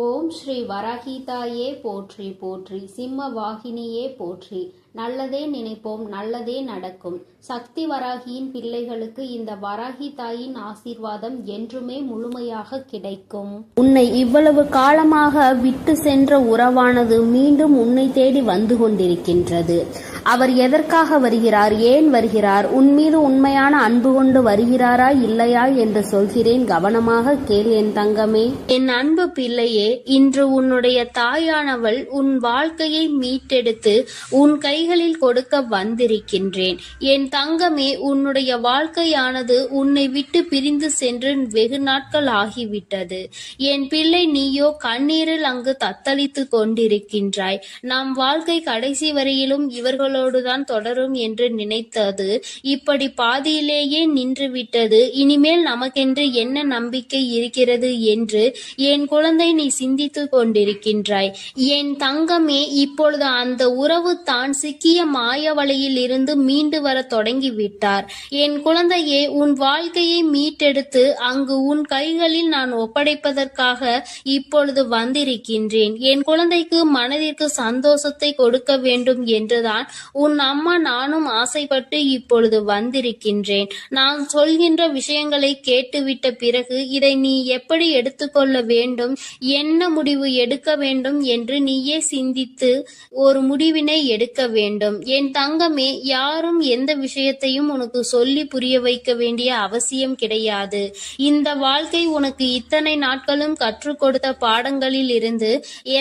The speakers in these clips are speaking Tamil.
ஓம் ஸ்ரீ வராகிதாயே போற்றி போற்றி, சிம்ம வாகினியே போற்றி. நல்லதே நினைப்போம், நல்லதே நடக்கும். சக்தி வராகியின் பிள்ளைகளுக்கு இந்த வராகி தாயின் ஆசீர்வாதம் என்றுமே முழுமையாக கிடைக்கும். உன்னை இவ்வளவு காலமாக விட்டு சென்ற உறவானது மீண்டும் உன்னை தேடி வந்து கொண்டிருக்கின்றது. அவர் எதற்காக வருகிறார், ஏன் வருகிறார், உன் மீது உண்மையான அன்பு கொண்டு வருகிறாரா இல்லையா என்று சொல்கிறேன், கவனமாக கேள் என் தங்கமே. என் அன்பு பிள்ளையே, இன்று உன்னுடைய தாயானவள் உன் வாழ்க்கையை மீட்டெடுத்து உன் கைகளில் கொடுக்க வந்திருக்கின்றேன். என் தங்கமே, உன்னுடைய வாழ்க்கையானது உன்னை விட்டு பிரிந்து சென்று வெகு நாட்கள் ஆகிவிட்டது. என் பிள்ளை, நீயோ கண்ணீரில் அங்கு தத்தளித்து கொண்டிருக்கின்றாய். நம் வாழ்க்கை கடைசி வரையிலும் இவர்களோடுதான் தொடரும் என்று நினைத்தது இப்படி பாதியிலேயே நின்றுவிட்டது. இனிமேல் நமக்கென்று என்ன நம்பிக்கை இருக்கிறது என்று என் குழந்தை நீ சிந்தித்து கொண்டிருக்கின்றாய். என் தங்கமே, இப்பொழுது அந்த உறவு தான் சிக்கிய மாயவலையில் இருந்து மீண்டு வர தொடங்கிவிட்டார். என் குழந்தையே, உன் வாழ்க்கையை மீட்டெடுத்து அங்கு உன் கைகளில் நான் ஒப்படைப்பதற்காக இப்பொழுது வந்திருக்கின்றேன். என் குழந்தைக்கு மனதிற்கு சந்தோஷத்தை கொடுக்க வேண்டும் என்றுதான் உன் அம்மா நானும் ஆசைப்பட்டு இப்பொழுது வந்திருக்கின்றேன். நான் சொல்கின்ற விஷயங்களை கேட்டுவிட்ட பிறகு இதை நீ எப்படி எடுத்துக்கொள்ள வேண்டும், என்ன முடிவு எடுக்க வேண்டும் என்று நீயே சிந்தித்து ஒரு முடிவினை எடுக்க வேண்டும். என் தங்கமே, யாரும் எந்த விஷயத்தையும் உனக்கு சொல்லி புரிய வைக்க வேண்டிய அவசியம் கிடையாது. இந்த வாழ்க்கை உனக்கு இத்தனை நாட்களும் கற்றுக் கொடுத்த பாடங்களில் இருந்து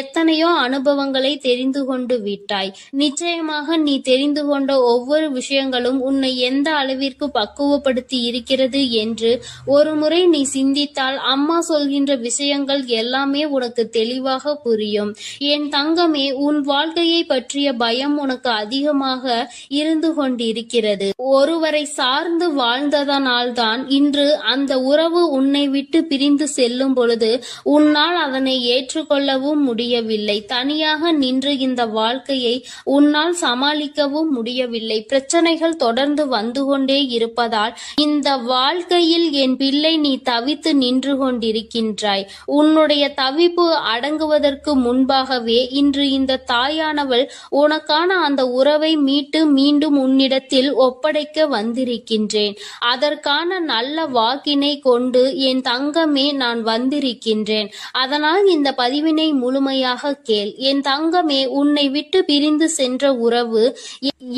எத்தனையோ அனுபவங்களை தெரிந்து கொண்டு விட்டாய். நிச்சயமாக நீ தெரிந்து கொண்ட ஒவ்வொரு விஷயங்களும் உன்னை எந்த அளவிற்கு பக்குவப்படுத்தி இருக்கிறது என்று ஒரு முறை நீ சிந்தித்தால் அம்மா சொல்கின்ற விஷயங்கள் எல்லாமே உனக்கு தெளிவாக புரியும். என் தங்கமே, உன் வாழ்க்கையை பற்றிய பயம் உனக்கு அதிகமாக இருந்து கொண்டிருக்கிறது. ஒருவரை சார்ந்து வாழ்ந்ததனால்தான் இன்று அந்த உறவு உன்னை விட்டு பிரிந்து செல்லும் பொழுது உன்னால் அதனை ஏற்றுக்கொள்ளவும் முடியவில்லை. தனியாக நின்று இந்த வாழ்க்கையை உன்னால் சமாளிக்கவும் முடியவில்லை. பிரச்சனைகள் தொடர்ந்து வந்து கொண்டே இருப்பதால் இந்த வாழ்க்கையில் என் பிள்ளை நீ தவித்து நின்று கொண்டிருக்கின்றாய். உன்னுடைய தவிப்பு அடங்குவதற்கு முன்பாகவே இன்று இந்த தாயானவள் உனக்கான அந்த உறவை மீட்டு மீண்டும் உன்னிடத்தில் ஒப்படைக்க வந்திருக்கின்றேன். அதற்கான நல்ல வாக்கினை கொண்டு என் தங்கமே நான் வந்திருக்கின்றேன். அதனால் இந்த பதிவினை முழுமையாக கேள். என் தங்கமே, உன்னை விட்டு பிரிந்து சென்ற உறவு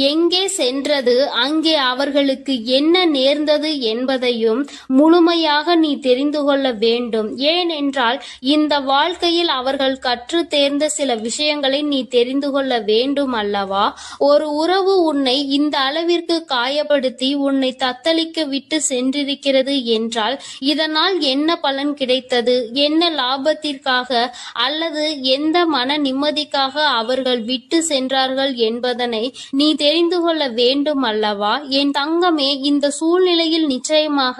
எங்கே சென்றது, அங்கே அவர்களுக்கு என்ன நேர்ந்தது என்பதையும் முழுமையாக நீ தெரிந்து கொள்ள வேண்டும். ஏனென்றால் இந்த வாழ்க்கையில் அவர்கள் கற்று தேர்ந்த சில விஷயங்களை நீ தெரிந்து கொள்ள வேண்டும் அல்லவா? ஒரு உறவு உன்னை இந்த அளவிற்கு காயப்படுத்தி உன்னை தத்தளிக்க விட்டு சென்றிருக்கிறது என்றால் இதனால் என்ன பலன் கிடைத்தது, என்ன லாபத்திற்காக அல்லது எந்த மன நிம்மதிக்காக அவர்கள் விட்டு சென்றார்கள் என்பதனை நீ தெரிந்து கொள்ள வேண்டும் அல்லவா? என் தங்கமே, இந்த சூழ்நிலையில் நிச்சயமாக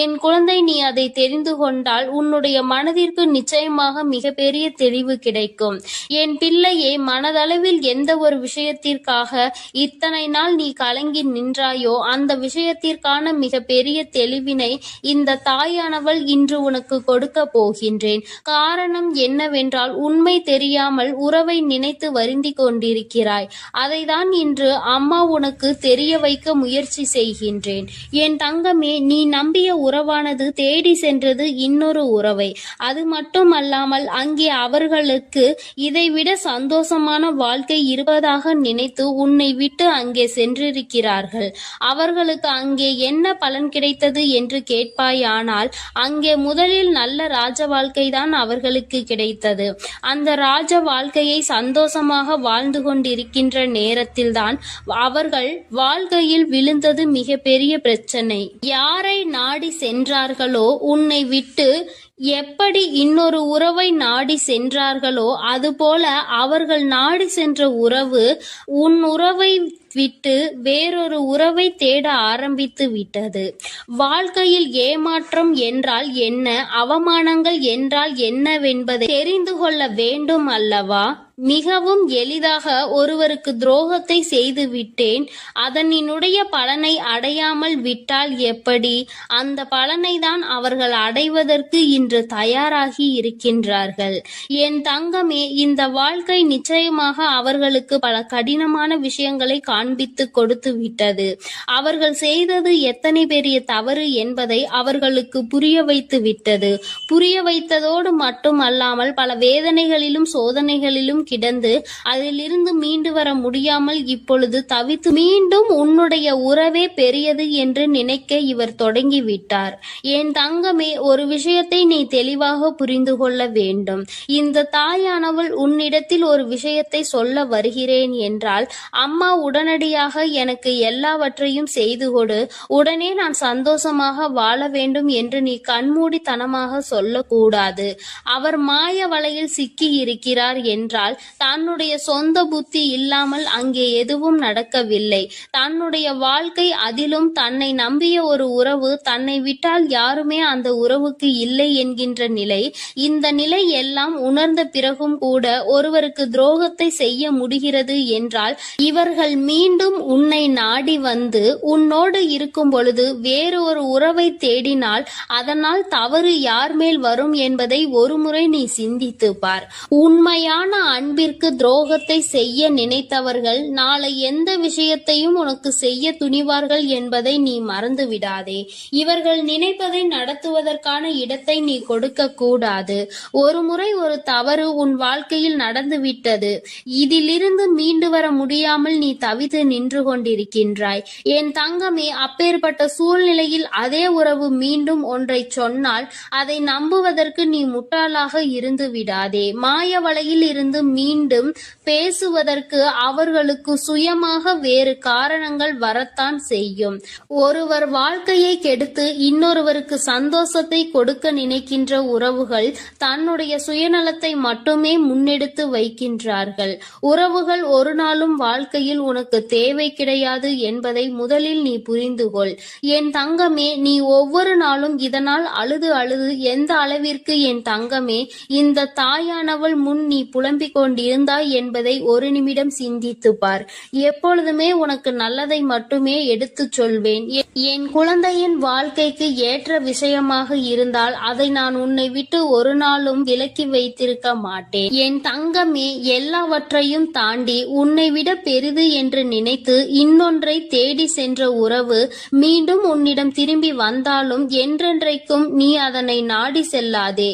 என் குழந்தை நீ அதை தெரிந்து கொண்டால் உன்னுடைய மனதிற்கு நிச்சயமாக மிகப்பெரிய தெளிவு கிடைக்கும். என் பிள்ளையே, மனதளவில் எந்த ஒரு விஷயத்திற்காக இத்தனை நாள் நீ கலங்கி நின்றாயோ அந்த விஷயத்திற்கான மிகப்பெரிய தெளிவினை இந்த தாயானவள் இன்று உனக்கு கொடுக்க போகின்றேன். காரணம் என்னவென்றால் உண்மை தெரியாமல் உறவை நினைத்து வருந்தி கொண்டிருக்கிறாய். அதைதான் இன்று அம்மா உனக்கு தெரிய வைக்க முயற்சி செய்கின்றேன். என் தங்கமே, நீ நம்பிய உறவானது தேடி சென்றது இன்னொரு உறவை. அது மட்டுமல்லாமல் அங்கே அவர்களுக்கு இதைவிட சந்தோஷமான வாழ்க்கை இருப்பதாக நினைத்து உன்னை விட்டு அங்கே சென்றிருக்கிறார்கள். அவர்களுக்கு அங்கே என்ன பலன் கிடைத்தது என்று கேட்பாயானால் அங்கே முதலில் நல்ல ராஜ வாழ்க்கை தான் அவர்களுக்கு கிடைத்தது. அந்த ராஜ வாழ்க்கையை சந்தோஷமாக வாழ்ந்து கொண்டிருக்கின்ற நேரத்தில்தான் அவர்கள் வாழ்க்கையில் விழுந்தது மிகப்பெரிய பிரச்சனை. யாரை நாடி சென்றார்களோ, உன்னை விட்டு எப்படி இன்னொரு உறவை நாடி சென்றார்களோ அதுபோல அவர்கள் நாடி சென்ற உறவு உன் உறவை விட்டு வேறொரு உறவை தேட ஆரம்பித்து விட்டது. வாழ்க்கையில் ஏமாற்றம் என்றால் என்ன, அவமானங்கள் என்றால் என்னவென்பதை தெரிந்து கொள்ள வேண்டும் அல்லவா? மிகவும் எளிதாக ஒருவருக்கு துரோகத்தை செய்து விட்டேன், அதனினுடைய பலனை அடையாமல் விட்டால் எப்படி? அந்த பலனை தான் அவர்கள் அடைவதற்கு இன்று என்று தயாராகி இருக்கின்றார்கள். என் தங்கமே, இந்த வாழ்க்கை நிச்சயமாக அவர்களுக்கு பல கடினமான விஷயங்களை காண்பித்து கொடுத்து விட்டது. அவர்கள் செய்தது எத்தனை பெரிய தவறு என்பதை அவர்களுக்கு புரிய வைத்து விட்டது. புரிய வைத்ததோடு மட்டுமல்லாமல் பல வேதனைகளிலும் சோதனைகளிலும் கிடந்து அதிலிருந்து மீண்டு வர முடியாமல் இப்பொழுது தவித்து மீண்டும் உன்னுடைய உறவே பெரியது என்று நினைக்க இவர் தொடங்கிவிட்டார். என் தங்கமே, ஒரு விஷயத்தை நீ தெளிவாக புரிந்து கொள்ள வேண்டும். இந்த தாயானவள் உன்னிடத்தில் ஒரு விஷயத்தை சொல்ல வருகிறேன் என்றால், அம்மா உடனடியாக எனக்கு எல்லாவற்றையும் செய்து கொடு, உடனே நான் சந்தோஷமாக வாழ வேண்டும் என்று நீ கண்மூடித்தனமாக சொல்லக்கூடாது. அவர் மாய வலையில் சிக்கி இருக்கிறார் என்றால் தன்னுடைய சொந்த புத்தி இல்லாமல் அங்கே எதுவும் நடக்கவில்லை. தன்னுடைய வாழ்க்கை, அதிலும் தன்னை நம்பிய ஒரு உறவு, தன்னை விட்டால் யாருமே அந்த உறவுக்கு இல்லை என்கின்ற நிலை, இந்த நிலை எல்லாம் உணர்ந்த பிறகும் கூட ஒருவருக்கு துரோகத்தை செய்ய முடிகிறது என்றால், இவர்கள் மீண்டும் உன்னை நாடி வந்து உன்னோடு இருக்கும் பொழுது வேறு ஒரு உறவை தேடினால் அதனால் தவறு யார் மேல் வரும் என்பதை ஒருமுறை நீ சிந்தித்து பார். உண்மையான அன்பிற்கு துரோகத்தை செய்ய நினைத்தவர்கள் நாளை எந்த விஷயத்தையும் உனக்கு செய்ய துணிவார்கள் என்பதை நீ மறந்து விடாதே. இவர்கள் நினைப்பதை நடத்துவதற்கான இடத்தை நீ கொடுக்க கூடாது. ஒரு முறை ஒரு தவறு உன் வாழ்க்கையில் நடந்துவிட்டது. இதிலிருந்து மீண்டு வர முடியாமல் நீ தவித்து நின்று கொண்டிருக்கின்றாய். என் தங்கமே, அப்பேற்பட்ட சூழ்நிலையில் அதே உறவு மீண்டும் ஒன்றை சொன்னால் அதை நம்புவதற்கு நீ முட்டாளாக இருந்து விடாதே. மாய வலையில் இருந்து மீண்டும் பேசுவதற்கு அவர்களுக்கு சுயமாக வேறு காரணங்கள் வரத்தான் செய்யும். ஒருவர் வாழ்க்கையை கெடுத்து இன்னொருவருக்கு சந்தோஷத்தை கொடுக்க நினைக்கின்ற உறவுகள் தன்னுடைய சுயநலத்தை மட்டுமே முன்னெடுத்து வைக்கின்றார்கள். உறவுகள் ஒரு நாளும் வாழ்க்கையில் உனக்கு தேவை கிடையாது என்பதை முதலில் நீ புரிந்து கொள். என் தங்கமே, நீ ஒவ்வொரு நாளும் இதனால் அழுது அழுது எந்த அளவிற்கு என் தங்கமே இந்த தாயானவள் முன் நீ புலம்பிக் கொண்டிருந்தாய் என்பதை ஒரு நிமிடம் சிந்தித்து பார். எப்பொழுதுமே உனக்கு நல்லதை மட்டுமே எடுத்துச் சொல்வேன். என் குழந்தையின் வாழ்க்கைக்கு ஏற்ற விஷயமாக இருந்தால் அதை நான் உன்னை விட்டு ஒரு நாளும் விலக்கி வைத்திருக்க மாட்டேன். என் தங்கமே, எல்லாவற்றையும் தாண்டி உன்னை விட பெரிது என்று நினைத்து இன்னொன்றை தேடி சென்ற உறவு மீண்டும் உன்னிடம் திரும்பி வந்தாலும் என்றென்றைக்கும் நீ அதனை நாடி செல்லாதே.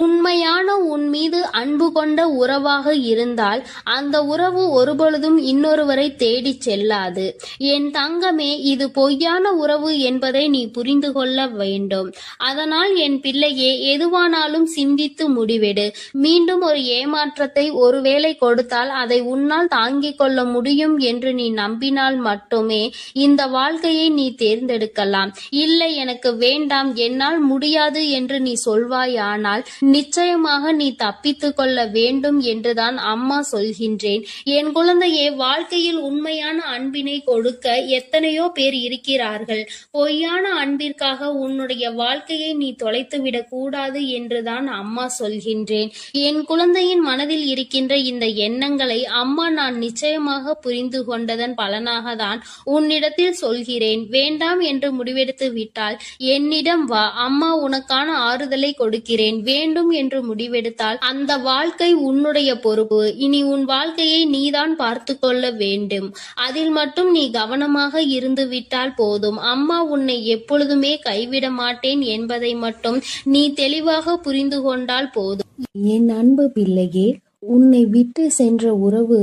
உண்மையான உன் மீது அன்பு கொண்ட உறவாக இருந்தால் அந்த உறவு ஒருபொழுதும் இன்னொருவரை தேடி செல்லாது. என் தங்கமே, இது பொய்யான உறவு என்பதை நீ புரிந்து கொள்ள வேண்டும். அதனால் என் பிள்ளையே, எதுவானாலும் சிந்தித்து முடிவெடு. மீண்டும் ஒரு ஏமாற்றத்தை ஒருவேளை கொடுத்தால் அதை உன்னால் தாங்கிக் கொள்ள முடியும் என்று நீ நம்பினால் மட்டுமே இந்த வாழ்க்கையை நீ தேர்ந்தெடுக்கலாம். இல்லை, எனக்கு வேண்டாம், என்னால் முடியாது என்று நீ சொல்வாயானால் நிச்சயமாக நீ தப்பித்து கொள்ள வேண்டும் என்றுதான் அம்மா சொல்கின்றேன். என் குழந்தையே, வாழ்க்கையில் உண்மையான அன்பினை கொடுக்க எத்தனையோ பேர் இருக்கிறார்கள். பொய்யான அன்பிற்காக உன்னுடைய வாழ்க்கையை நீ தொலைத்துவிடக் கூடாது என்றுதான் அம்மா சொல்கின்றேன். என் குழந்தையின் மனதில் இருக்கின்ற இந்த எண்ணங்களை அம்மா நான் நிச்சயமாக புரிந்து கொண்டதன் பலனாக தான் உன்னிடத்தில் சொல்கிறேன். வேண்டாம் என்று முடிவெடுத்து விட்டால் என்னிடம் வா, அம்மா உனக்கான ஆறுதலை கொடுக்கிறேன். வேண்டும் என்று முடிவெடுத்தால் அந்த வாழ்க்கை உன்னுடைய பொறுப்பு. இனி உன் வாழ்க்கையை நீதான் பார்த்து கொள்ள வேண்டும். அதில் மட்டும் நீ கவனமாக இருந்து விட்டால் போதும். அம்மா உன்னை எப்பொழுதுமே கைவிட மாட்டேன் என்பதை மட்டும் நீ தெளிவாக புரிந்து கொண்டால் போதும். என் அன்பு பிள்ளையே, உன்னை விட்டு சென்ற உறவு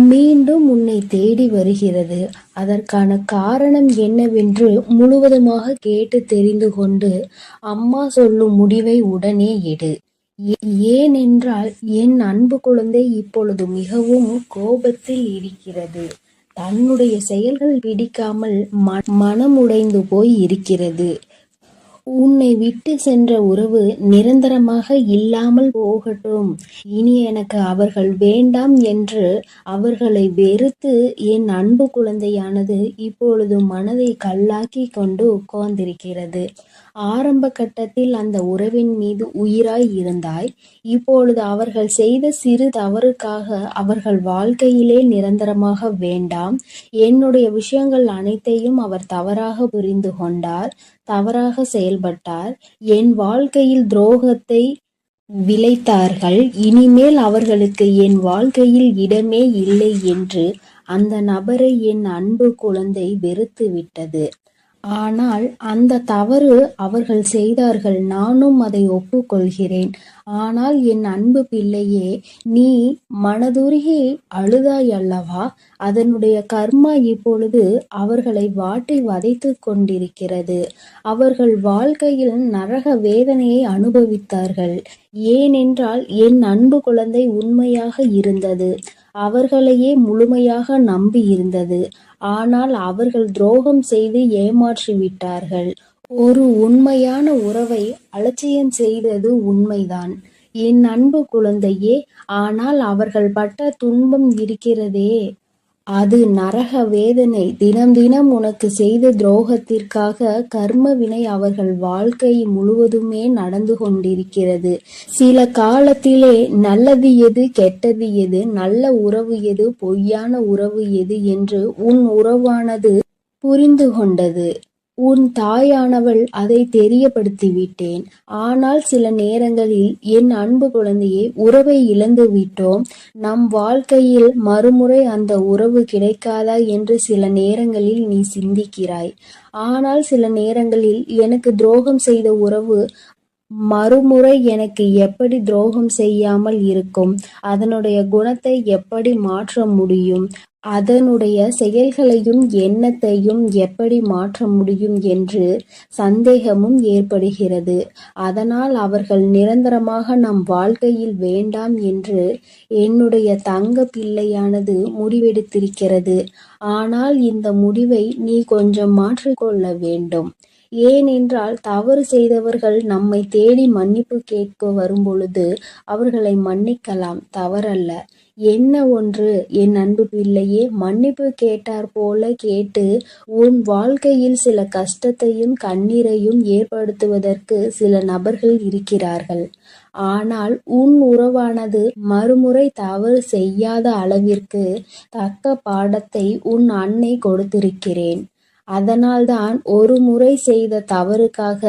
மீண்டும் உன்னை தேடி வருகிறது. அதற்கான காரணம் என்னவென்று முழுவதுமாக கேட்டு தெரிந்து கொண்டு அம்மா சொல்லும் முடிவை உடனே எடு. ஏனென்றால் என் அன்பு குழந்தை இப்பொழுது மிகவும் கோபத்தில் இருக்கிறது. தன்னுடைய செயல்கள் பிடிக்காமல் மனமுடைந்து போய் இருக்கிறது. உன்னை விட்டு சென்ற உறவு நிரந்தரமாக இல்லாமல் போகட்டும். இனி எனக்கு அவர்கள் வேண்டாம் என்று அவர்களை வெறுத்து என் அன்பு குழந்தையானது இப்பொழுது மனதை கல்லாக்கி கொண்டு உட்கார்ந்திருக்கிறது. ஆரம்ப கட்டத்தில் அந்த உறவின் மீது உயிராய் இருந்தாய். இப்பொழுது அவர்கள் செய்த சிறு தவறுக்காக அவர்கள் வாழ்க்கையிலே நிரந்தரமாக வேண்டாம். என்னுடைய விஷயங்கள் அனைத்தையும் அவர் தவறாக புரிந்து கொண்டார், தவறாக செயல்பட்டார், என் வாழ்க்கையில் துரோகத்தை விளைத்தார்கள். இனிமேல் அவர்களுக்கு என் வாழ்க்கையில் இடமே இல்லை என்று அந்த நபரை என் அன்பு குழந்தை வெறுத்து விட்டது. ஆனால் அந்த தவறு அவர்கள் செய்தார்கள், நானும் அதை ஒப்புக்கொள்கிறேன். ஆனால் என் அன்பு பிள்ளையே, நீ மனதுருகி அழுதாய் அல்லவா? அதனுடைய கர்மா இப்பொழுது அவர்களை வாட்டி வதைத்து கொண்டிருக்கிறது. அவர்கள் வாழ்க்கையில் நரக வேதனையை அனுபவித்தார்கள். ஏனென்றால் என் அன்பு குழந்தை உண்மையாக இருந்தது, அவர்களையே முழுமையாக நம்பி இருந்தது. ஆனால் அவர்கள் துரோகம் செய்து ஏமாற்றி விட்டார்கள். ஒரு உண்மையான உறவை அலட்சியம் செய்தது உண்மைதான் என் அன்பு குழந்தையே. ஆனால் அவர்கள் பட்ட துன்பம் இருக்கிறதே, அது நரக வேதனை. தினம் தினம் உனக்கு செய்த துரோகத்திற்காக கர்ம வினை அவர்கள் வாழ்க்கை முழுவதுமே நடந்து கொண்டிருக்கிறது. சில காலத்திலே நல்லது எது, கெட்டது எது, நல்ல உறவு எது, பொய்யான உறவு எது என்று உன் உறவானது புரிந்து கொண்டது. உன் தாயானவள் அதை தெரியப்படுத்திவிட்டேன். ஆனால் சில நேரங்களில் என் அன்பு குழந்தையே, உறவை இழந்து விட்டோம், நம் வாழ்க்கையில் மறுமுறை அந்த உறவு கிடைக்காதா என்று சில நேரங்களில் நீ சிந்திக்கிறாய். ஆனால் சில நேரங்களில் எனக்கு துரோகம் செய்த உறவு மறுமுறை எனக்கு எப்படி துரோகம் செய்யாமல் இருக்கும், அதனுடைய குணத்தை எப்படி மாற்ற முடியும், அதனுடைய செயல்களையும் எண்ணத்தையும் எப்படி மாற்ற முடியும் என்று சந்தேகமும் ஏற்படுகிறது. அதனால் அவர்கள் நிரந்தரமாக நம் வாழ்க்கையில் வேண்டாம் என்று என்னுடைய தங்க பிள்ளையானது முடிவெடுத்திருக்கிறது. ஆனால் இந்த முடிவை நீ கொஞ்சம் மாற்றிக்கொள்ள வேண்டும். ஏனென்றால் தவறு செய்தவர்கள் நம்மை தேடி மன்னிப்பு கேட்க வரும்பொழுது அவர்களை மன்னிக்கலாம், தவறல்ல. என்ன ஒன்று என் அன்பு பிள்ளையே, மன்னிப்பு கேட்டார் போல கேட்டு உன் வாழ்க்கையில் சில கஷ்டத்தையும் கண்ணீரையும் ஏற்படுத்துவதற்கு சில நபர்கள் இருக்கிறார்கள். ஆனால் உன் உறவானது மறுமுறை தவறு செய்யாத அளவிற்கு தக்க பாடத்தை உன் அன்னை கொடுத்திருக்கிறேன். அதனால்தான் ஒரு முறை செய்த தவறுக்காக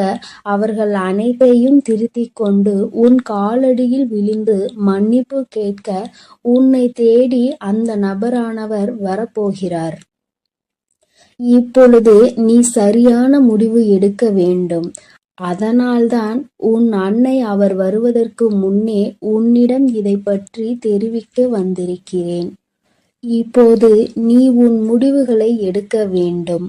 அவர்கள் அனைத்தையும் திருத்திக் கொண்டு உன் காலடியில் விழுந்து மன்னிப்பு கேட்க உன்னை தேடி அந்த நபரானவர் வரப்போகிறார். இப்பொழுது நீ சரியான முடிவு எடுக்க வேண்டும். அதனால்தான் உன் அன்னை அவர் வருவதற்கு முன்னே உன்னிடம் இதை பற்றி தெரிவிக்க வந்திருக்கிறேன். இப்போது நீ உன் முடிவுகளை எடுக்க வேண்டும்.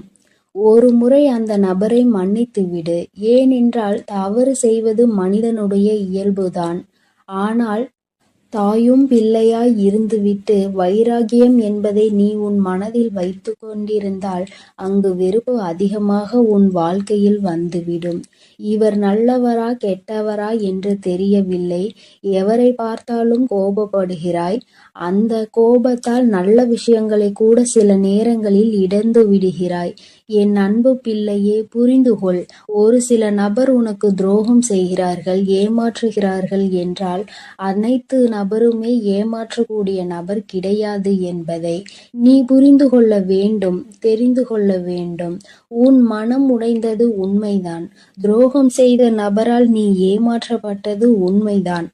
ஒரு முறை அந்த நபரை மன்னித்து விடு. ஏனென்றால் தவறு செய்வது மனிதனுடைய இயல்புதான். ஆனால் தாயும் பிள்ளையாய் இருந்துவிட்டு வைராகியம் என்பதை நீ உன் மனதில் வைத்து கொண்டிருந்தால் அங்கு வெறுப்பு அதிகமாக உன் வாழ்க்கையில் வந்துவிடும். இவர் நல்லவரா கெட்டவரா என்று தெரியவில்லை, எவரை பார்த்தாலும் கோபப்படுகிறாய். அந்த கோபத்தால் நல்ல விஷயங்களை கூட சில நேரங்களில் இழந்து விடுகிறாய். என் அன்பு பிள்ளையே, புரிந்துகொள். ஒரு சில நபர் உனக்கு துரோகம் செய்கிறார்கள், ஏமாற்றுகிறார்கள் என்றால் அனைத்து நபருமே ஏமாற்றக்கூடிய நபர் கிடையாது என்பதை நீ புரிந்து கொள்ள வேண்டும், தெரிந்து கொள்ள வேண்டும். உன் மனம் உடைந்தது உண்மைதான். துரோகம் செய்த நபரால் நீ ஏமாற்றப்பட்டது உண்மைதான்.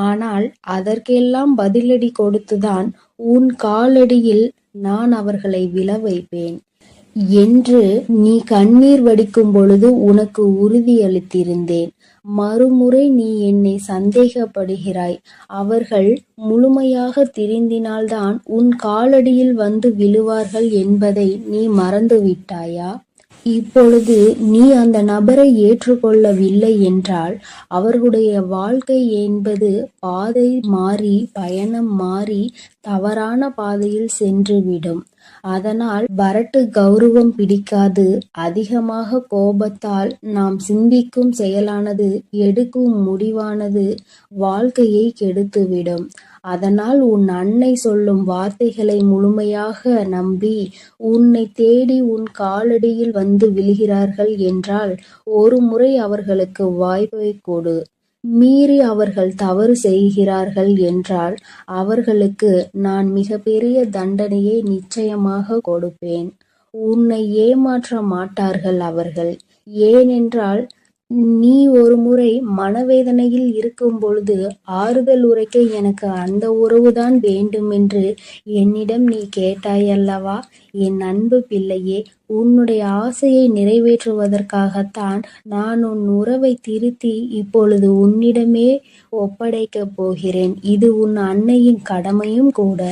ஆனால் அதற்கெல்லாம் பதிலடி கொடுத்துதான் உன் காலடியில் நான் அவர்களை விழ வைப்பேன் என்று நீ கண்ணீர் வடிக்கும் பொழுது உனக்கு உறுதியளித்திருந்தேன். மறுமுறை நீ என்னை சந்தேகப்படுகிறாய். அவர்கள் முழுமையாக திருந்தினால்தான் உன் காலடியில் வந்து விழுவார்கள் என்பதை நீ மறந்து விட்டாயா? இப்பொழுது நீ அந்த நபரை ஏற்றுக்கொள்ளவில்லை என்றால் அவர்களுடைய வாழ்க்கை என்பது பாதை மாறி, பயணம் மாறி தவறான பாதையில் சென்றுவிடும். அதனால் வரட்டு கௌரவம் பிடிக்காது. அதிகமாக கோபத்தால் நாம் சிந்திக்கும் செயலானது, எடுக்கும் முடிவானது வாழ்க்கையை கெடுத்துவிடும். அதனால் உன் அன்னை சொல்லும் வார்த்தைகளை முழுமையாக நம்பி உன்னை தேடி உன் காலடியில் வந்து விழுகிறார்கள் என்றால் ஒரு முறை அவர்களுக்கு வாய்ப்பை கொடு. மீறி அவர்கள் தவறு செய்கிறார்கள் என்றால் அவர்களுக்கு நான் மிகப்பெரிய தண்டனையை நிச்சயமாக கொடுப்பேன். உன்னை ஏமாற்ற மாட்டார்கள் அவர்கள். ஏனென்றால் நீ ஒரு முறை மனவேதனையில் இருக்கும் பொழுது ஆறுதல் உரைக்க எனக்கு அந்த உறவுதான் வேண்டுமென்று என்னிடம் நீ கேட்டாயல்லவா? என் அன்பு பிள்ளையே, உன்னுடைய ஆசையை நிறைவேற்றுவதற்காகத்தான் நான் உன் உறவை திருத்தி இப்பொழுது உன்னிடமே ஒப்படைக்கப் போகிறேன். இது உன் அன்னையின் கடமையும் கூட.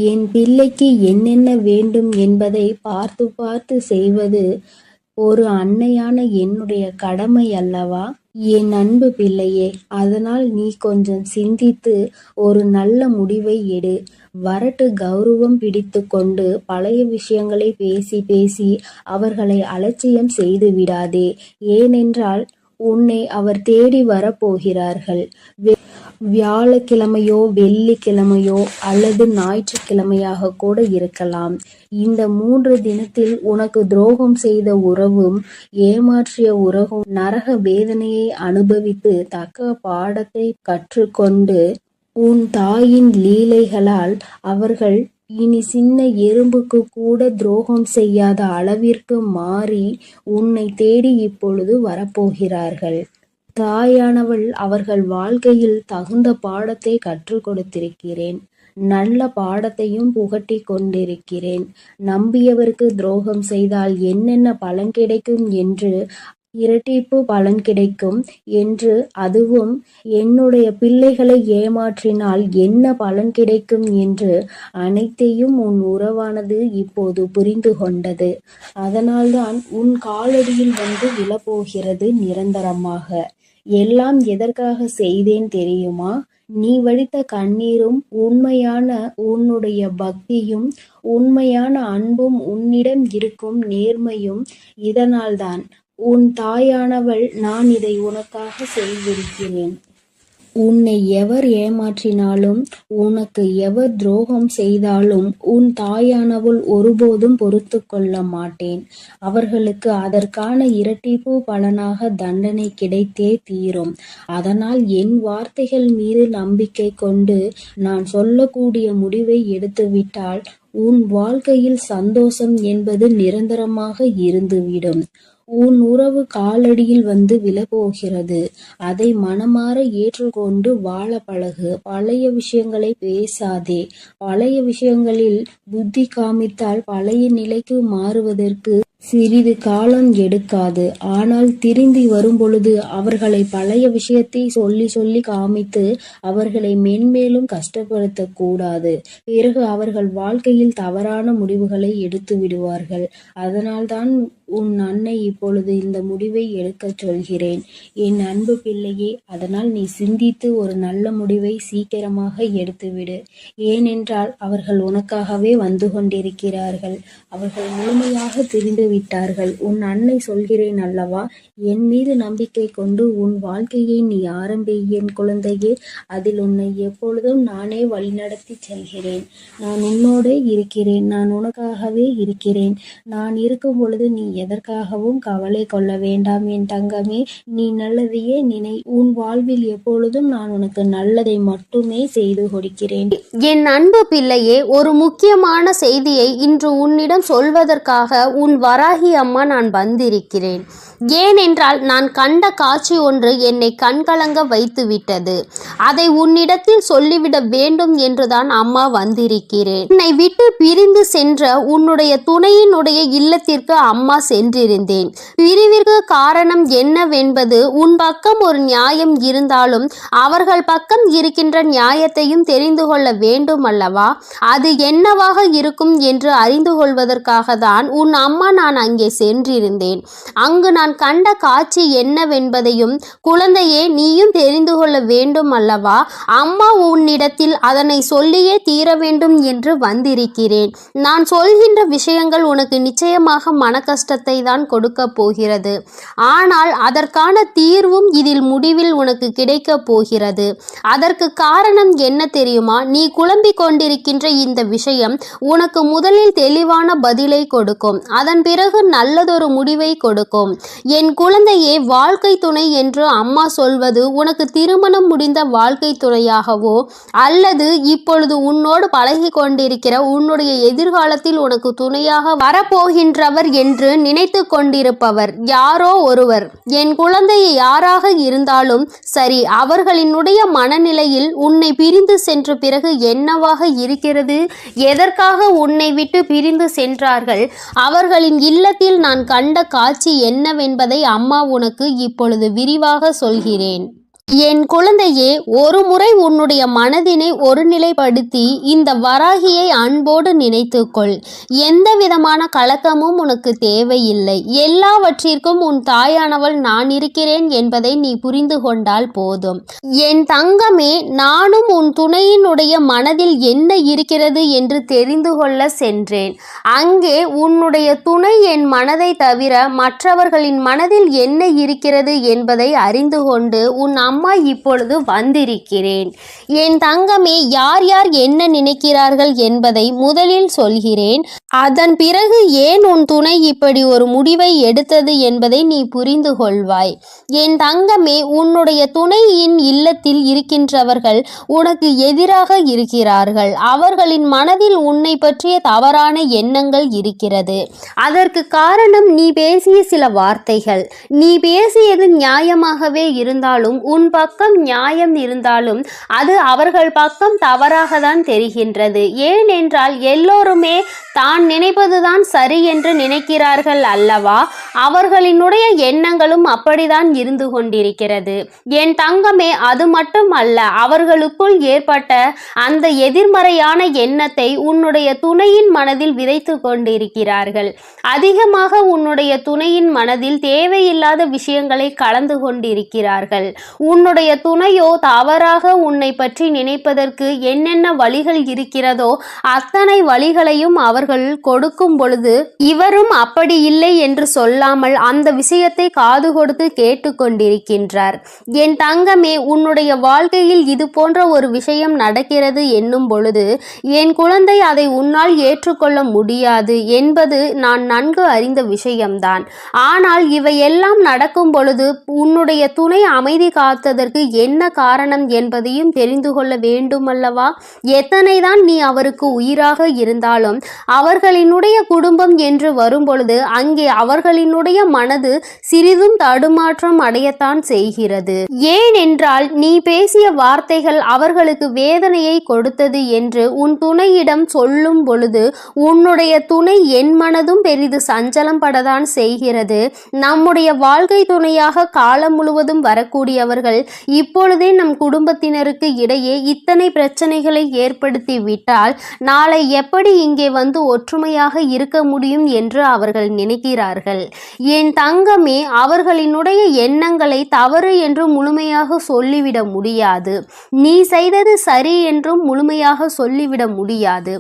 என் பிள்ளைக்கு என்னென்ன வேண்டும் என்பதை பார்த்து பார்த்து செய்வது ஒரு அன்னையான என்னுடைய கடமை அல்லவா? என் அன்பு பிள்ளையே, அதனால் நீ கொஞ்சம் சிந்தித்து ஒரு நல்ல முடிவை எடு. வரட்டு கௌரவம் பிடித்து கொண்டு பழைய விஷயங்களை பேசி பேசி அவர்களை அலட்சியம் செய்து விடாதே. ஏனென்றால் உன்னை அவர் தேடி வரப்போகிறார்கள். வியாழக்கிழமையோ வெள்ளிக்கிழமையோ அல்லது ஞாயிற்றுக்கிழமையாக கூட இருக்கலாம். இந்த 3 தினத்தில் உனக்கு துரோகம் செய்த உறவும் ஏமாற்றிய உறவும் நரக வேதனையை அனுபவித்து தக்க பாடத்தை கற்றுக்கொண்டு உன் தாயின் லீலைகளால் அவர்கள் இனி சின்ன எறும்புக்கு கூட துரோகம் செய்யாத அளவிற்கு மாறி உன்னை தேடி இப்பொழுது வரப்போகிறார்கள். தாயானவள் அவர்கள் வாழ்க்கையில் தகுந்த பாடத்தை கற்றுக் கொடுத்திருக்கிறேன். நல்ல பாடத்தையும் புகட்டி கொண்டிருக்கிறேன். நம்பியவருக்கு துரோகம் செய்தால் என்னென்ன பலன் கிடைக்கும் என்று இரட்டிப்பு பலன் கிடைக்கும் என்று, அதுவும் என்னுடைய பிள்ளைகளை ஏமாற்றினால் என்ன பலன் கிடைக்கும் என்று அனைத்தையும் உன் உறவானது இப்போது புரிந்து கொண்டது. அதனால்தான் உன் காலடியில் வந்து விழப்போகிறது நிரந்தரமாக. எல்லாம் எதற்காக செய்தேன் தெரியுமா? நீ வடித்த கண்ணீரும் உண்மையான உன்னுடைய பக்தியும் உண்மையான அன்பும் உன்னிடம் இருக்கும் நேர்மையும். இதனால்தான் உன் தாயானவள் நான் இதை உனக்காக செய்திருக்கிறேன். உன்னை எவர் ஏமாற்றினாலும் உனக்கு எவர் துரோகம் செய்தாலும் உன் தாயானவள் ஒருபோதும் பொறுத்து கொள்ள மாட்டேன். அவர்களுக்கு அதற்கான இரட்டிப்பு பலனாக தண்டனை கிடைத்தே தீரும். அதனால் என் வார்த்தைகள் மீது நம்பிக்கை கொண்டு நான் சொல்லக்கூடிய முடிவை எடுத்துவிட்டால் உன் வாழ்க்கையில் சந்தோஷம் என்பது நிரந்தரமாக இருந்துவிடும். உன் உறவு காலடியில் வந்து விழப்போகிறது. அதை மனமாற ஏற்றுக்கொண்டு வாழ பழகு. பழைய விஷயங்களை பேசாதே. பழைய விஷயங்களில் புத்தி காமித்தால் பழைய நிலைக்கு மாறுவதற்கு சிறிது காலம் எடுக்காது. ஆனால் திரும்பி வரும்பொழுது அவர்களை பழைய விஷயத்தை சொல்லி சொல்லி காமித்து அவர்களை மென்மேலும் கஷ்டப்படுத்த கூடாது. பிறகு அவர்கள் வாழ்க்கையில் தவறான முடிவுகளை எடுத்து விடுவார்கள். அதனால்தான் உன் அன்னை இப்பொழுது இந்த முடிவை எடுக்கச் சொல்கிறேன். என் அன்பு பிள்ளையே, அதனால் நீ சிந்தித்து ஒரு நல்ல முடிவை சீக்கிரமாக எடுத்துவிடு. ஏனென்றால் அவர்கள் உனக்காகவே வந்து கொண்டிருக்கிறார்கள். அவர்கள் முழுமையாக தெரிந்து விட்டார்கள். உன் அன்னை சொல்கிறேன் அல்லவா, என் மீது நம்பிக்கை கொண்டு உன் வாழ்க்கையை நீ ஆரம்பி என் குழந்தையே. அதில் உன்னை எப்பொழுதும் நானே வழிநடத்தி செல்கிறேன். நான் உன்னோடே இருக்கிறேன். நான் உனக்காகவே இருக்கிறேன். நான் இருக்கும் பொழுது நீ எதற்காகவும் கவலை கொள்ள வேண்டாம் என் தங்கமே. நீ நல்லதையே நினை. உன் வாழ்வில் எப்பொழுதும் நான் உனக்கு நல்லதை மட்டுமே செய்து கொடுக்கிறேன். என் அன்பு பிள்ளையே, ஒரு முக்கியமான செய்தியை இன்று உன்னிடம் சொல்வதற்காக உன் வராகி அம்மா நான் வந்திருக்கிறேன். ஏனென்றால் நான் கண்ட காட்சி ஒன்று என்னை கண்கலங்க வைத்து விட்டது. அதை உன்னிடத்தில் சொல்லிவிட வேண்டும் என்றுதான் அம்மா வந்திருக்கிறேன். என்னை விட்டு பிரிந்து சென்ற உன்னுடைய துணையினுடைய இல்லத்திற்கு அம்மா சென்றிருந்தேன். பிரிவிற்கு காரணம் என்னவென்பது உன் பக்கம் ஒரு நியாயம் இருந்தாலும் அவர்கள் பக்கம் இருக்கின்ற நியாயத்தையும் தெரிந்து கொள்ள வேண்டும் அல்லவா? அது என்னவாக இருக்கும் என்று அறிந்து கொள்வதற்காக தான் உன் அம்மா நான் அங்கே சென்றிருந்தேன். அங்கு நான் நான் கண்ட காட்சி என்னவென்பதையும் குழந்தையே நீயும் தெரிந்து கொள்ள வேண்டும் அல்லவா? அம்மா உன்னிடத்தில் அதனை சொல்லியே தீர வேண்டும் என்று வந்திருக்கிறேன். நான் சொல்கின்ற விஷயங்கள் உனக்கு நிச்சயமாக மன கஷ்டத்தை தான் கொடுக்க போகிறது. ஆனால் அதற்கான தீர்வும் இதில் முடிவில் உனக்கு கிடைக்க போகிறது. அதற்கு காரணம் என்ன தெரியுமா? நீ குழம்பிக் கொண்டிருக்கின்ற இந்த விஷயம் உனக்கு முதலில் தெளிவான பதிலை கொடுக்கும். அதன் பிறகு நல்லதொரு முடிவை கொடுக்கும். என் குழந்தையே, வாழ்க்கை துணை என்று அம்மா சொல்வது உனக்கு திருமணம் முடிந்த வாழ்க்கை துணையாகவோ அல்லது இப்பொழுது உன்னோடு பழகி கொண்டிருக்கிற உன்னுடைய எதிர்காலத்தில் உனக்கு துணையாக வரப்போகின்றவர் என்று நினைத்து கொண்டிருப்பவர் யாரோ ஒருவர். என் குழந்தையை யாராக இருந்தாலும் சரி, அவர்களினுடைய மனநிலையில் உன்னை பிரிந்து சென்ற பிறகு என்னவாக இருக்கிறது, எதற்காக உன்னை விட்டு பிரிந்து சென்றார்கள், அவர்களின் இல்லத்தில் நான் கண்ட காட்சி என்னவென்பதை அம்மா உனக்கு இப்பொழுது விரிவாக சொல்கிறேன். என் குழந்தையே, ஒரு முறை உன்னுடைய மனதினை ஒருநிலைப்படுத்தி இந்த வராகியை அன்போடு நினைத்துக்கொள். எந்த விதமான கலக்கமும் உனக்கு தேவையில்லை. எல்லாவற்றிற்கும் உன் தாயானவள் நான் இருக்கிறேன் என்பதை நீ புரிந்து கொண்டால் போதும். என் தங்கமே, நானும் உன் துணையினுடைய மனதில் என்ன இருக்கிறது என்று தெரிந்து கொள்ள சென்றேன். அங்கே உன்னுடைய துணை என் மனதை தவிர மற்றவர்களின் மனதில் என்ன இருக்கிறது என்பதை அறிந்து கொண்டு உன் அம்மா இப்பொழுது வந்திருக்கிறேன். என் தங்கமே, யார் யார் என்ன நினைக்கிறார்கள் என்பதை முதலில் சொல்கிறேன். அதன் பிறகு ஏன் உன் துணை இப்படி ஒரு முடிவை எடுத்தது என்பதை நீ புரிந்து கொள்வாய். என் தங்கமே, உன்னுடைய துணையின் இல்லத்தில் இருக்கின்றவர்கள் உனக்கு எதிராக இருக்கிறார்கள். அவர்களின் மனதில் உன்னை பற்றிய தவறான எண்ணங்கள் இருக்கிறது. அதற்கு காரணம் நீ பேசிய சில வார்த்தைகள். நீ பேசியது நியாயமாகவே இருந்தாலும், உன் பக்கம் நியாயம் இருந்தாலும் அது அவர்கள் பக்கம் தவறாக தான் தெரிகின்றது. ஏனென்றால் எல்லோருமே தான் நினைப்பதுதான் சரி என்று நினைக்கிறார்கள் அல்லவா? அவர்களினுடைய எண்ணங்களும் அப்படிதான் இருந்து கொண்டிருக்கிறது. என் தங்கமே, அது மட்டும் அல்ல, அவர்களுக்குள் ஏற்பட்ட அந்த எதிர்மறையான எண்ணத்தை உன்னுடைய துணையின் மனதில் விதைத்து கொண்டிருக்கிறார்கள். அதிகமாக உன்னுடைய துணையின் மனதில் தேவையில்லாத விஷயங்களை கலந்து கொண்டிருக்கிறார்கள். உன்னுடைய துணையோ தவறாக உன்னை பற்றி நினைப்பதற்கு என்னென்ன வழிகள் இருக்கிறதோ அத்தனை வழிகளையும் அவர்கள் கொடுக்கும் பொழுது இவரும் அப்படி இல்லை என்று சொல்லாமல் அந்த விஷயத்தை காது கொடுத்து கேட்டுக்கொண்டிருக்கின்றார். என் தங்கமே, உன்னுடைய வாழ்க்கையில் இது போன்ற ஒரு விஷயம் நடக்கிறது என்னும் பொழுது என் குழந்தை அதை உன்னால் ஏற்றுக்கொள்ள முடியாது என்பது நான் நன்கு அறிந்த விஷயம்தான். ஆனால் இவையெல்லாம் நடக்கும் பொழுது உன்னுடைய துணை அமைதி காத்ததற்கு என்ன காரணம் என்பதையும் தெரிந்து கொள்ள வேண்டும் அல்லவா? எத்தனைதான் நீ அவருக்கு உயிராக இருந்தாலும் அவர்களினுடைய குடும்பம் என்று வரும்பொழுது அங்கே அவர்களினுடைய மனது சிறிதும் தடுமாற்றம் அடையத்தான் செய்கிறது. ஏனென்றால் நீ பேசிய வார்த்தைகள் அவர்களுக்கு வேதனையை கொடுத்தது என்று உன் துணையிடம் சொல்லும் பொழுது உன்னுடைய துணை என் மனதும் பெரிது சஞ்சலம் படத்தான் செய்கிறது. நம்முடைய வாழ்க்கை துணையாக காலம் முழுவதும் வரக்கூடியவர்கள் இப்பொழுதே நம் குடும்பத்தினருக்கு இடையே இத்தனை பிரச்சனைகளை ஏற்படுத்தி விட்டால் நாளை எப்படி இங்கே வந்து ஒற்றுமையாக இருக்க முடியும் என்று அவர்கள் நினைக்கிறார்கள். என் தங்கமே, அவர்களினுடைய எண்ணங்களை தவறு என்று முழுமையாக சொல்லிவிட முடியாது. நீ செய்தது சரி என்றும் முழுமையாக சொல்லிவிட முடியாது.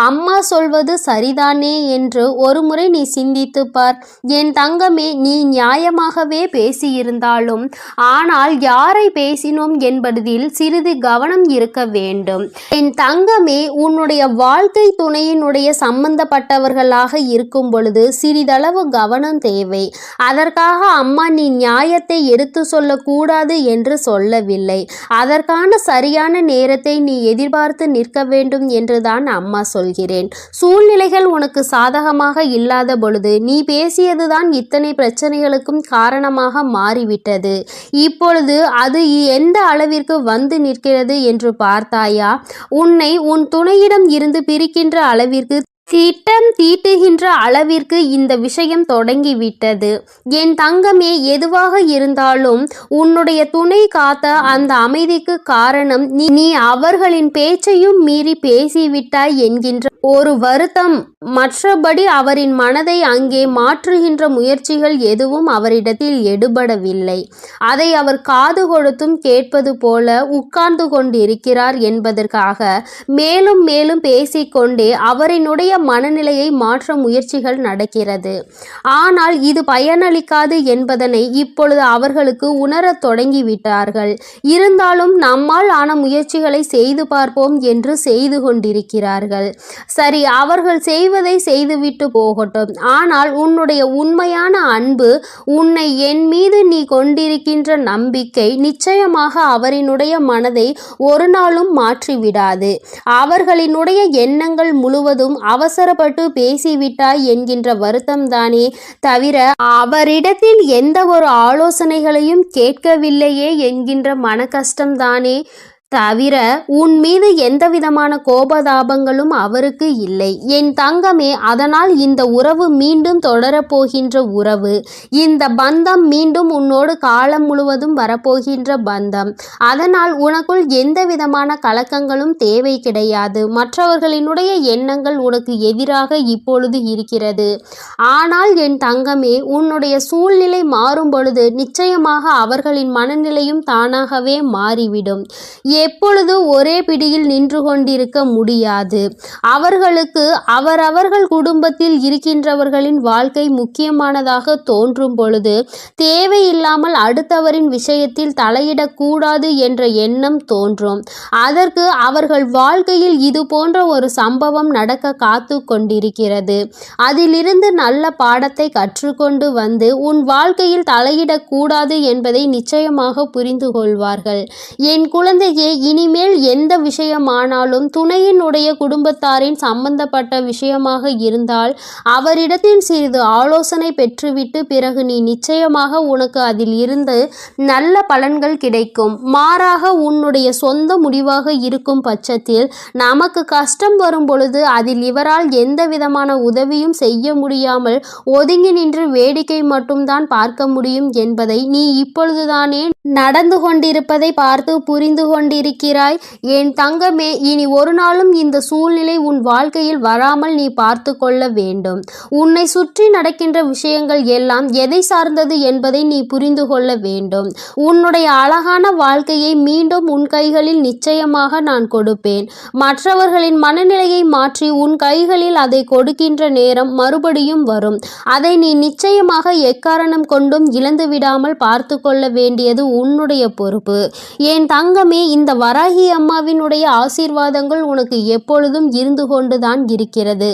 அம்மா சொல்வது சரிதானே என்று ஒரு முறை நீ சிந்தித்து பார். என் தங்கமே, நீ நியாயமாகவே பேசியிருந்தாலும் ஆனால் யாரை பேசினோம் என்பதில் சிறிது கவனம் இருக்க வேண்டும். என் தங்கமே, உன்னுடைய வாழ்க்கை துணையினுடைய சம்பந்தப்பட்டவர்களாக இருக்கும் பொழுது சிறிதளவு கவனம் தேவை. அதற்காக அம்மா நீ நியாயத்தை எடுத்து சொல்லக்கூடாது என்று சொல்லவில்லை. அதற்கான சரியான நேரத்தை நீ எதிர்பார்த்து நிற்க வேண்டும் என்றுதான் அம்மா சொல்கிறேன். சூழ்நிலைகள் உனக்கு சாதகமாக இல்லாத பொழுது நீ பேசியதுதான் இத்தனை பிரச்சனைகளுக்கும் காரணமாக மாறிவிட்டது. இப்பொழுது அது எந்த அளவிற்கு வந்து நிற்கிறது என்று பார்த்தாயா? உன்னை உன் துணையிடம் இருந்து பிரிக்கின்ற அளவிற்கு திட்டம் தீட்டுகின்ற அளவிற்கு இந்த விஷயம் தொடங்கிவிட்டது. என் தங்கமே, எதுவாக இருந்தாலும் உன்னுடைய துணை காத்த அந்த அமைதிக்கு காரணம் நீ அவர்களின் பேச்சையும் மீறி பேசிவிட்டாய் என்கின்ற ஒரு வருத்தம். மற்றபடி அவரின் மனதை அங்கே மாற்றுகின்ற முயற்சிகள் எதுவும் அவரிடத்தில் எடுபடவில்லை. அதை அவர் காது கொடுத்தும் கேட்பது போல உட்கார்ந்து கொண்டிருக்கிறார் என்பதற்காக மேலும் மேலும் பேசிக்கொண்டே அவரினுடைய மனநிலையை மாற்ற முயற்சிகள் நடக்கிறது. ஆனால் இது பயனளிக்காது என்பதனை இப்பொழுது அவர்களுக்கு உணரத் தொடங்கிவிட்டார்கள். இருந்தாலும் நம்மால் ஆன முயற்சிகளை செய்து பார்ப்போம் என்று செய்து கொண்டிருக்கிறார்கள். சரி, அவர்கள் செய்வதை செய்துவிட்டு போகட்டும். ஆனால் உன்னுடைய உண்மையான அன்பு, உன்னை என் மீது நீ கொண்டிருக்கின்ற நம்பிக்கை நிச்சயமாக அவரினுடைய மனதை ஒரு நாளும் மாற்றிவிடாது. அவர்களினுடைய எண்ணங்கள் முழுவதும் அவசரப்பட்டு பேசிவிட்டாய் என்கின்ற வருத்தம்தானே தவிர அவரிடத்தில் எந்த ஒரு ஆலோசனைகளையும் கேட்கவில்லையே என்கின்ற மன கஷ்டம்தானே தவிர உன் மீது எந்தவிதமான கோபதாபங்களும் அவருக்கு இல்லை. என் தங்கமே, அதனால் இந்த உறவு மீண்டும் தொடரப்போகின்ற உறவு. இந்த பந்தம் மீண்டும் உன்னோடு காலம் முழுவதும் வரப்போகின்ற பந்தம். அதனால் உனக்குள் எந்த விதமான கலக்கங்களும் தேவை கிடையாது. மற்றவர்களினுடைய எண்ணங்கள் உனக்கு எதிராக இப்பொழுது இருக்கிறது. ஆனால் என் தங்கமே, உன்னுடைய சூழ்நிலை மாறும் பொழுது நிச்சயமாக அவர்களின் மனநிலையும் தானாகவே மாறிவிடும். எப்பொழுது ஒரே பிடியில் நின்று கொண்டிருக்க முடியாது. அவர்களுக்கு அவரவர்கள் குடும்பத்தில் இருக்கின்றவர்களின் வாழ்க்கை முக்கியமானதாக தோன்றும் பொழுது தேவையில்லாமல் அடுத்தவரின் விஷயத்தில் தலையிடக்கூடாது என்ற எண்ணம் தோன்றும். அதற்கு அவர்கள் வாழ்க்கையில் இது போன்ற ஒரு சம்பவம் நடக்க காத்து கொண்டிருக்கிறது. அதிலிருந்து நல்ல பாடத்தை கற்றுக்கொண்டு வந்து உன் வாழ்க்கையில் தலையிடக்கூடாது என்பதை நிச்சயமாக புரிந்து கொள்வார்கள். என் குழந்தையே, இனிமேல் எந்த விஷயமானாலும் துணையினுடைய குடும்பத்தாரின் சம்பந்தப்பட்ட விஷயமாக இருந்தால் அவரிடத்தில் சிறிது ஆலோசனை பெற்றுவிட்டு பிறகு நீ நிச்சயமாக உனக்கு அதில் இருந்து நல்ல பலன்கள் கிடைக்கும். மாறாக உன்னுடைய சொந்த முடிவாக இருக்கும் பட்சத்தில் நமக்கு கஷ்டம் வரும் பொழுது அதில் இவரால் எந்த விதமான உதவியும் செய்ய முடியாமல் ஒதுங்கி நின்று வேடிக்கை மட்டும்தான் பார்க்க முடியும் என்பதை நீ இப்பொழுதுதானே நடந்து கொண்டிருப்பதை பார்த்து புரிந்து கொண்டிருக்கிறாய். என் தங்கமே, இனி ஒரு நாளும் இந்த சூழ்நிலை உன் வாழ்க்கையில் வராமல் நீ பார்த்து கொள்ள வேண்டும். உன்னை சுற்றி நடக்கின்ற விஷயங்கள் எல்லாம் எதை சார்ந்தது என்பதை நீ புரிந்து கொள்ள வேண்டும். உன்னுடைய அழகான வாழ்க்கையை மீண்டும் உன் கைகளில் நிச்சயமாக நான் கொடுப்பேன். மற்றவர்களின் மனநிலையை மாற்றி உன் கைகளில் அதை கொடுக்கின்ற நேரம் மறுபடியும் வரும். அதை நீ நிச்சயமாக எக்காரணம் கொண்டும் இழந்து விடாமல் பார்த்து கொள்ள வேண்டியது உன்னுடைய பொறுப்பு. என் தங்கமே, இந்த வராகி அம்மாவினுடைய ஆசீர்வாதங்கள் உனக்கு எப்பொழுதும் இருந்து கொண்டுதான் இருக்கிறது.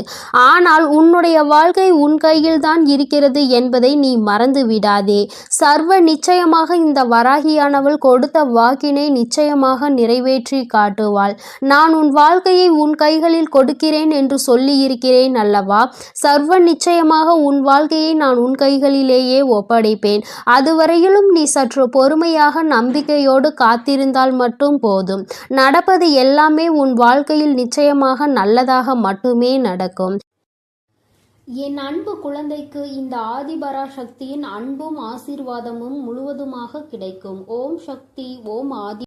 ஆனால் உன்னுடைய வாழ்க்கை உன் கையில் தான் இருக்கிறது என்பதை நீ மறந்து விடாதே. சர்வ நிச்சயமாக இந்த வராகியானவள் கொடுத்த வாக்கினை நிச்சயமாக நிறைவேற்றி காட்டுவாள். நான் உன் வாழ்க்கையை உன் கைகளில் கொடுக்கிறேன் என்று சொல்லி இருக்கிறேன் அல்லவா? சர்வ நிச்சயமாக உன் வாழ்க்கையை நான் உன் கைகளிலேயே ஒப்படைப்பேன். அதுவரையிலும் நீ சற்று பொறுமையாக நம்பிக்கையோடு காத்திருந்தால் மட்டும் போதும். நடப்பது எல்லாமே உன் வாழ்க்கையில் நிச்சயமாக நல்லதாக மட்டுமே நடக்கும். என் அன்பு குழந்தைக்கு இந்த ஆதிபராசக்தியின் அன்பும் ஆசீர்வாதமும் முழுவதுமாக கிடைக்கும். ஓம் சக்தி, ஓம் ஆதி.